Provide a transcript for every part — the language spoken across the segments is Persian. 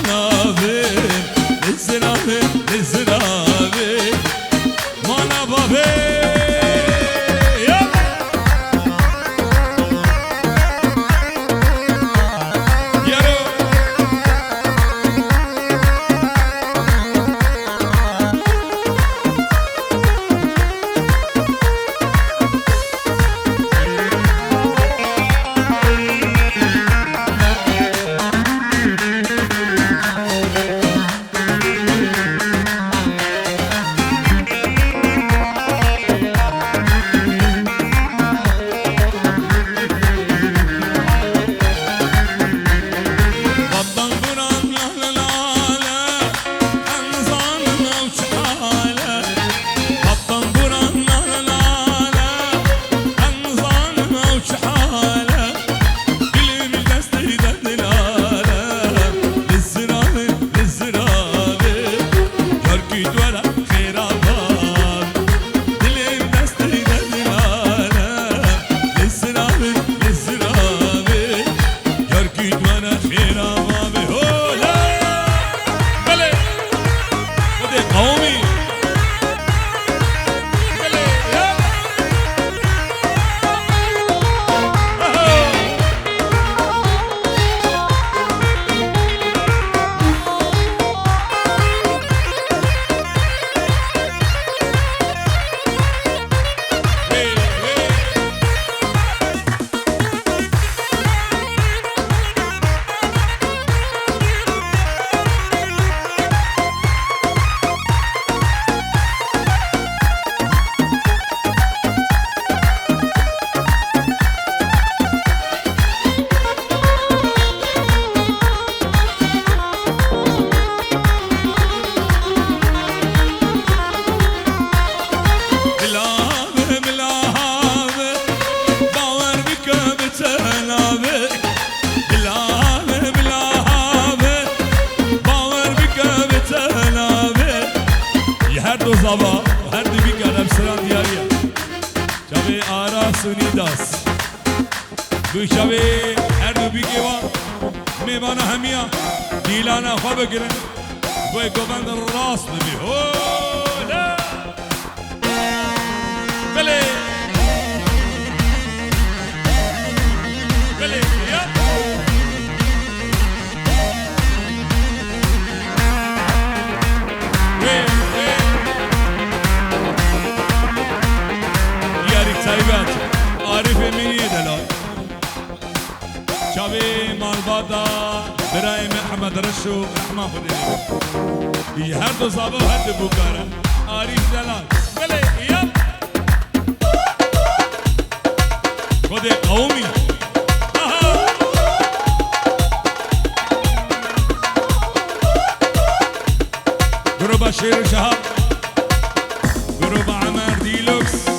نابه لزرابه لزرابه مانا بابه Zaba, her bir garip sıran diyarıya. Çabe ara sunidas. Bu çabe her bir keva. Mevana hamiya. Dilana khabe giren. Bu govan ras bi. Hola. Bele. Bele ya. Saybat, Arif Emini delay. Çavi Malbada, Birayim Ahmed Reşu, Rahman Khudeli. Her do zabı her de bukara. Arif delay. Böyle yap. Kode kavmi. Gruba Şehir Şahap. Gruba Amer Deluxe.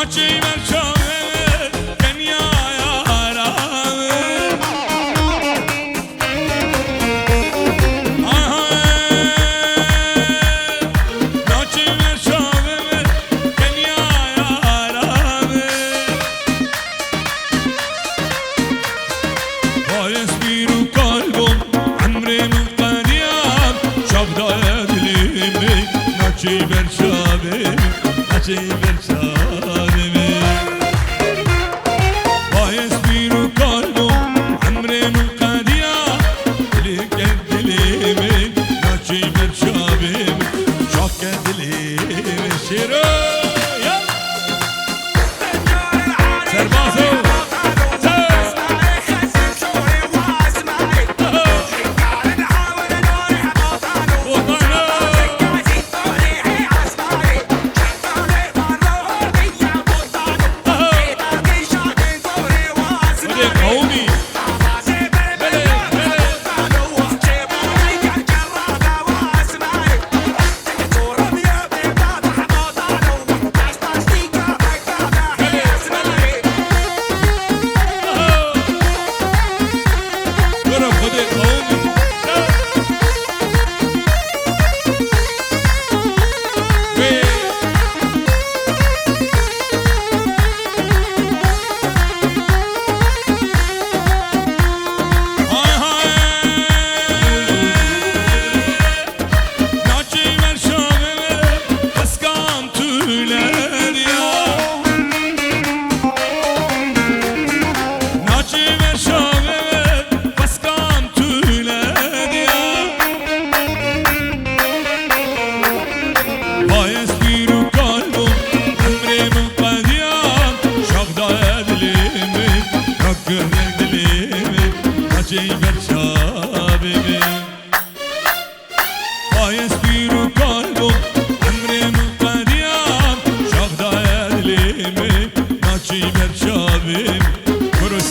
ناچی مرشاوه کنیا یارم ناچی مرشاوه کنیا یارم باعث بیرو قلبم عمري من قديم شبدا دليمي ناچی مرشاوه ناچی مرشاوه باعث بیرو قلبم عمري من قديم لك دليمي ناچی مرشاوه شاك دليمي شيرو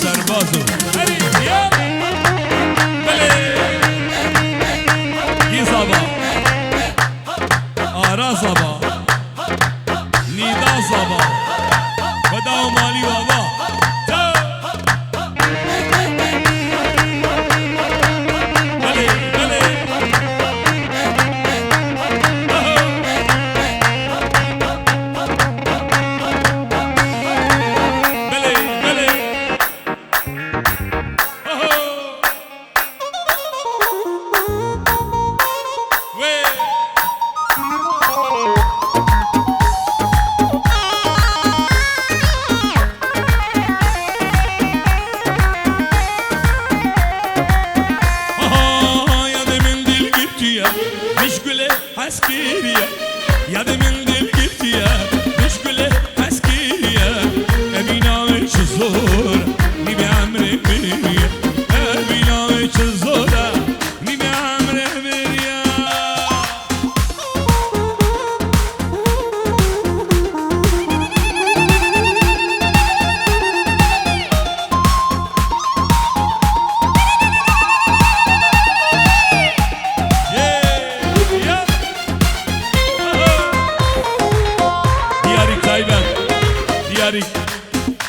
سربازو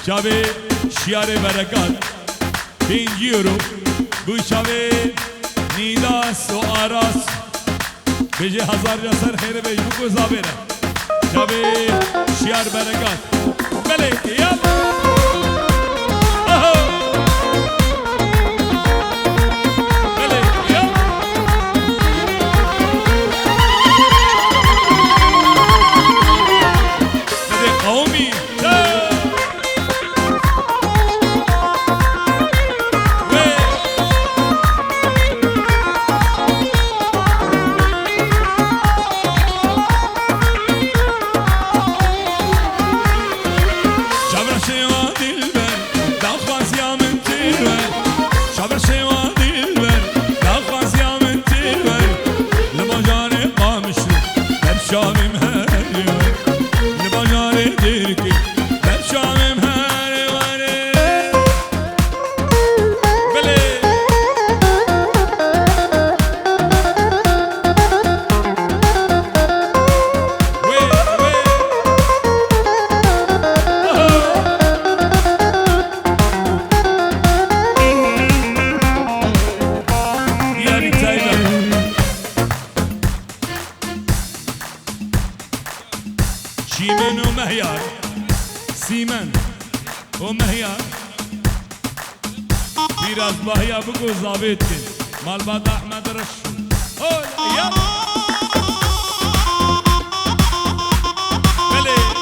شاوه شیار برکات 5 یورو بو شاوه نیداس و آراس بجه 1000 جسر خیره بیش بکو زابره شاوه شیار برکات بله یاب بله یاب بده قومی حسن ومهيا biraz bahya بگو ضابط کن مالبات احمد رش يلا بله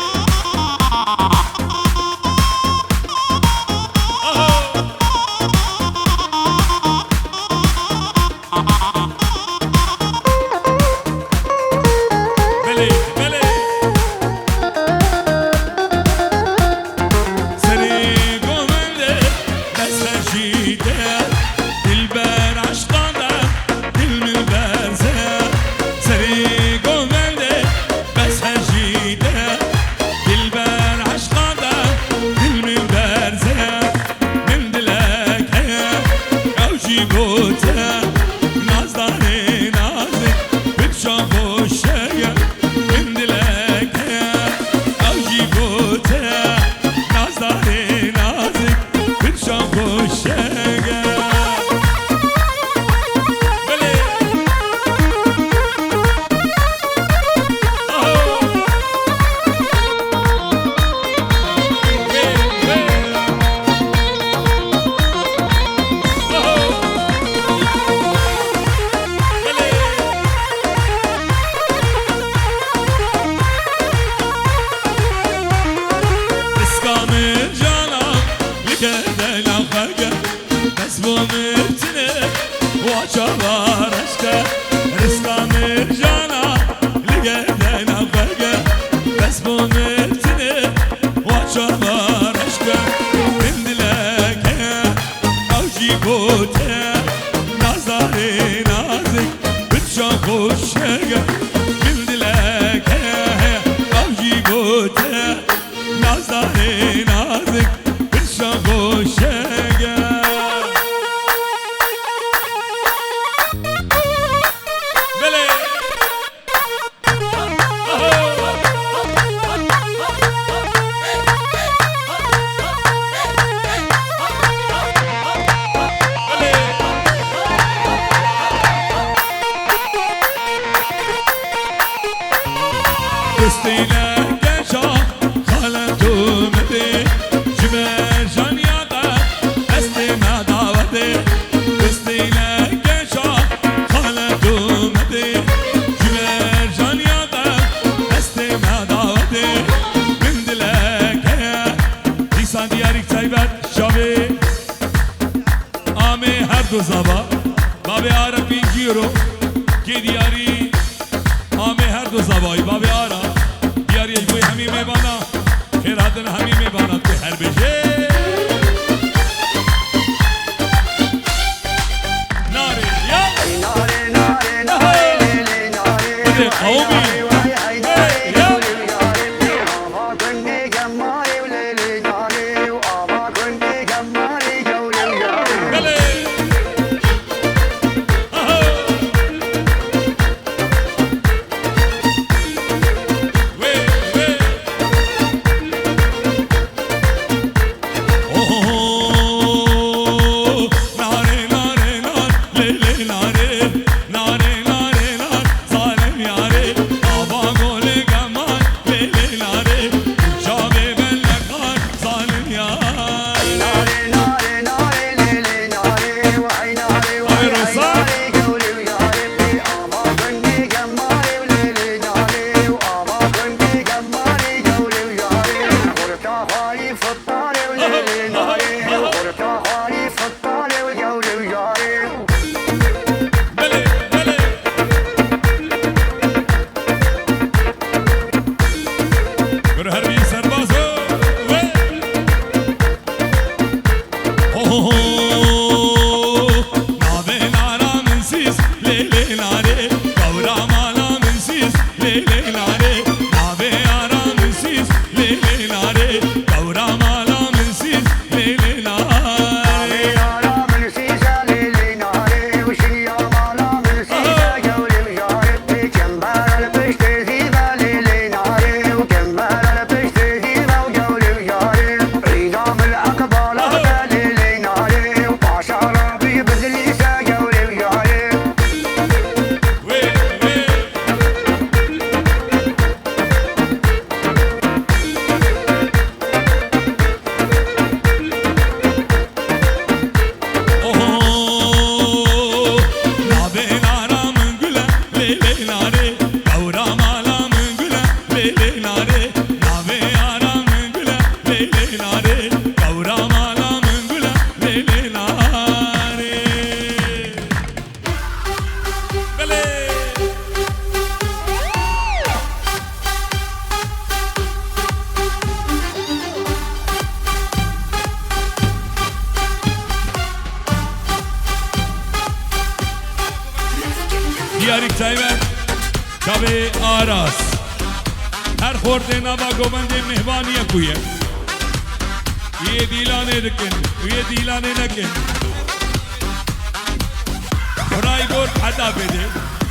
Gavra mala ناره گورا مالا من گلا لیلی ناره بله دیاری تایمن شب آراس هر خورده نبا گوبند مهبانی کویه یه دیلانه دکن یه دیلانه نکن برای گرد عدا بده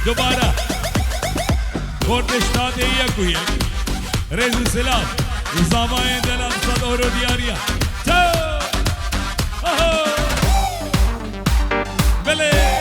دوباره خوردش داده یه کویه رزو سلام زمای دلم صد اورو دیاریا تو بله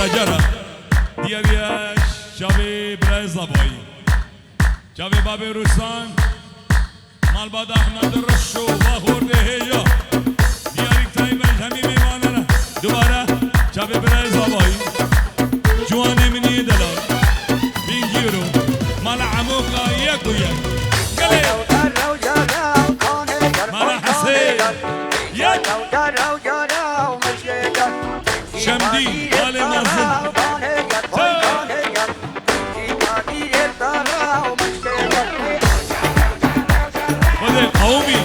جرا دیاریش شبی برای زبایی شبی باب روسان مالباد احمد رشو و خورده هیجا دیاری تایمش همی میمانه را دوباره شبی برای زبایی جوانه منی دلال بینگیرو مال عموقا یک و یک گلی مال حسین یک شمدی مال مازن خده قومی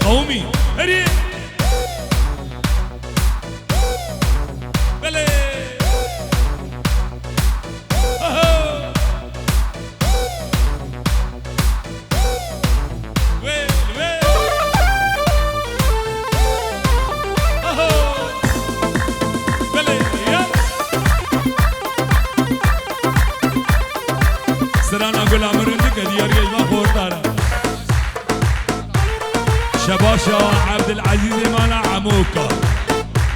قومي هري بلي سرانا گل امرنده که دیار گیما خورتارا شباشا عبدالعزیز مالا عموکا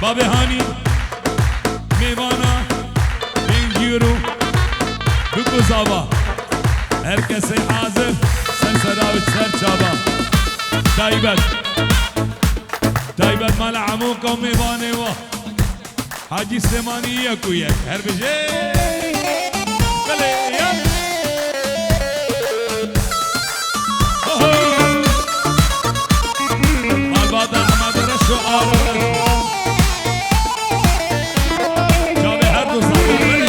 باب هانی میوانا بینگیرو بکو زابا هر کسی حاضر سر سراوت سر چابا تایبت مالا عموکا و میوانه و حاجی سلیمانی یکو یک هر بجه بله یک البادا احمد رشو آره جاوه هر دو ساله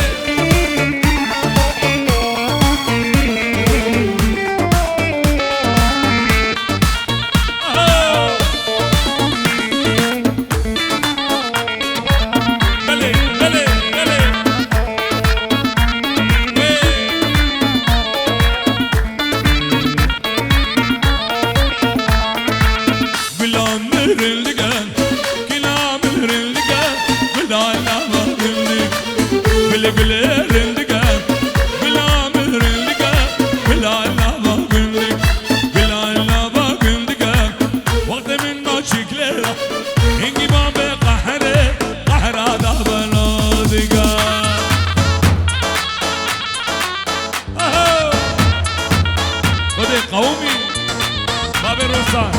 بله قومي باب الرصان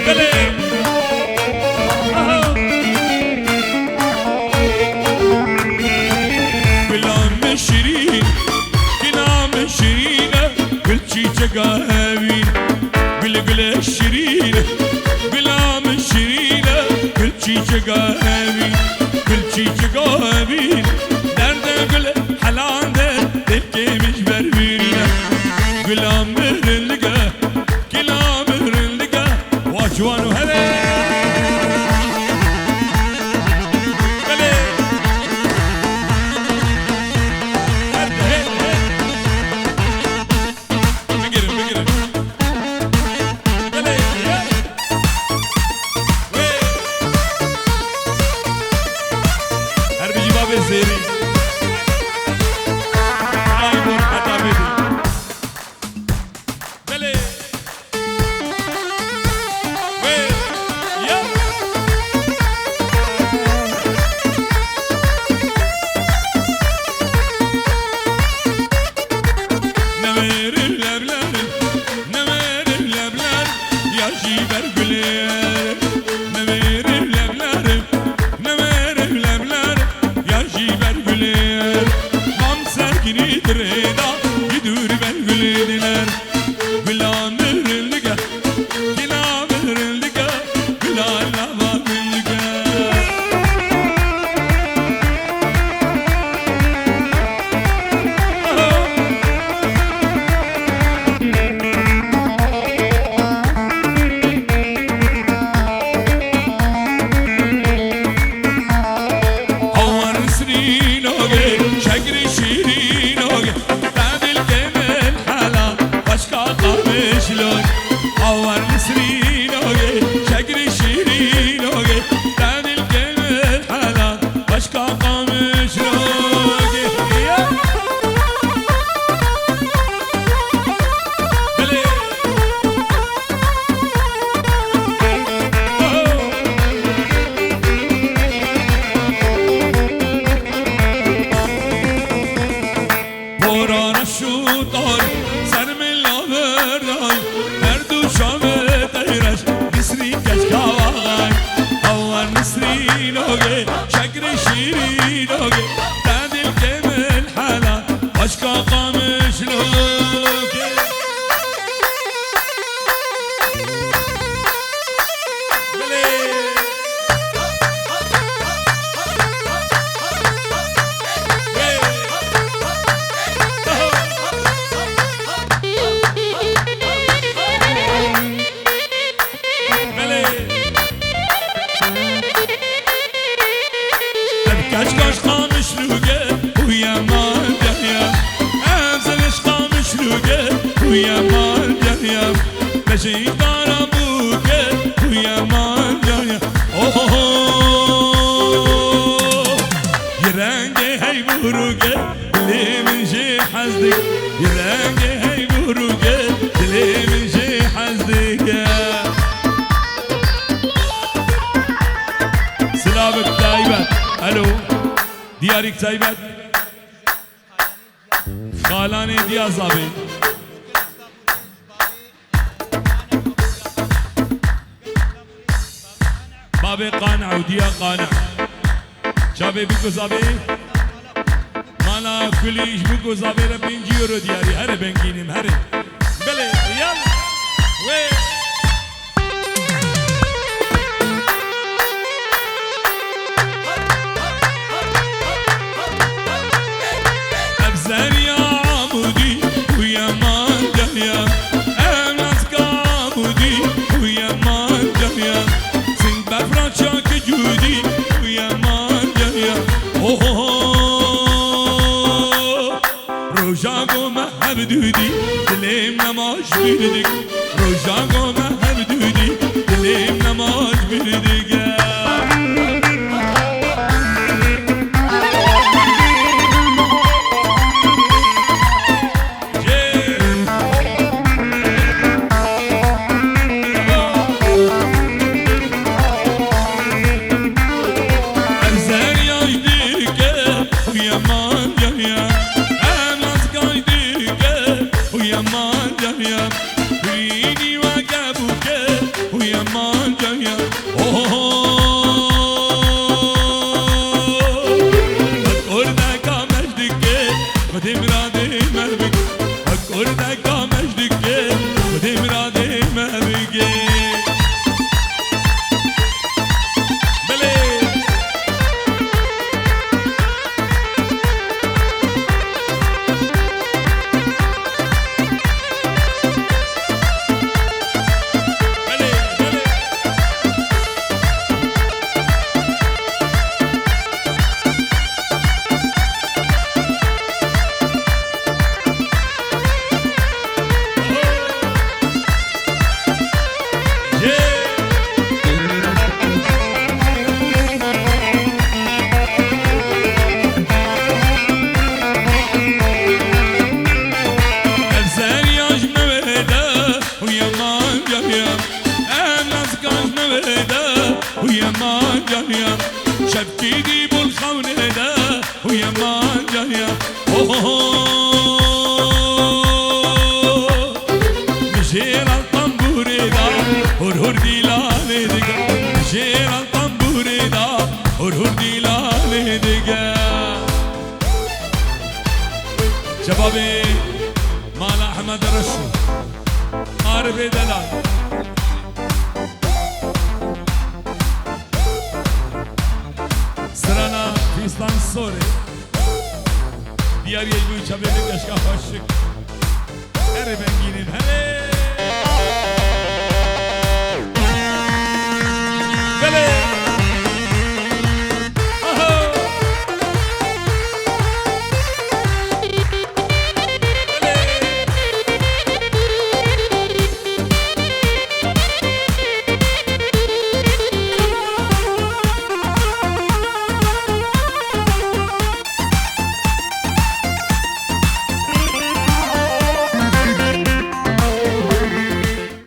قل الشرينة بلام الشرينة كل شي قابين كل شي قابين درد قل حلان تبكي مش بربينا بلام مهر اللقا كلام مهر اللقا واشوان وهلا زيري عايبون حتابيدي بلي وي يا نمير اللبلان نمير اللبلان يا شيبر قليل نمير اللبلان نمير اللبلان Mam sergini dreda gidur ben gülediler Güla mürüllüge Güla mürüllüge Güla lava mürüllüge أول مسرين أوجي شجر شيرين أوجي تاني الجمال حلا بشكا قامش روجي بلي بوران الشوطان سرم اللابردان شامل تيرش مصري كشكاوان أول مصري لوجي شكر شيري لوجي تاني الجمال حلا بشكا قامش لوجي بلي چی دارم بوکه توی من جایم یه رنگ هی بروگه دلی من شی حزدک یه رنگ هی بروگه دلی من شی حزدک سلامك تايبت الو ديارك تايبت خالاني ديا زابي بابي قانع وديا قانع شابي بيكو زابي مانا كليش بيكو زابي ربين جيرو دياري هري بنجينيم هري بلي يلا وي ابزر يا عمودي ويا مان جهيا امسك عمودي ويا مان جهيا سنگ بفراشا كجودي ويا مان جهيا روجاكو مهب دودي دليم نماش بردك روجاكو مهب دودي دليم نماش بردك شبكي دي بالخونة ده ويا مان جاية مشير الطنبور ده هرهر دي لالي دقا مشير الطنبور ده هرهر دي لالي دقا شبابي مال احمد رشو عارف دلال سرانا فيستان سوري ديار يجوي شبابي كشكا فاشك هري بنجينين هري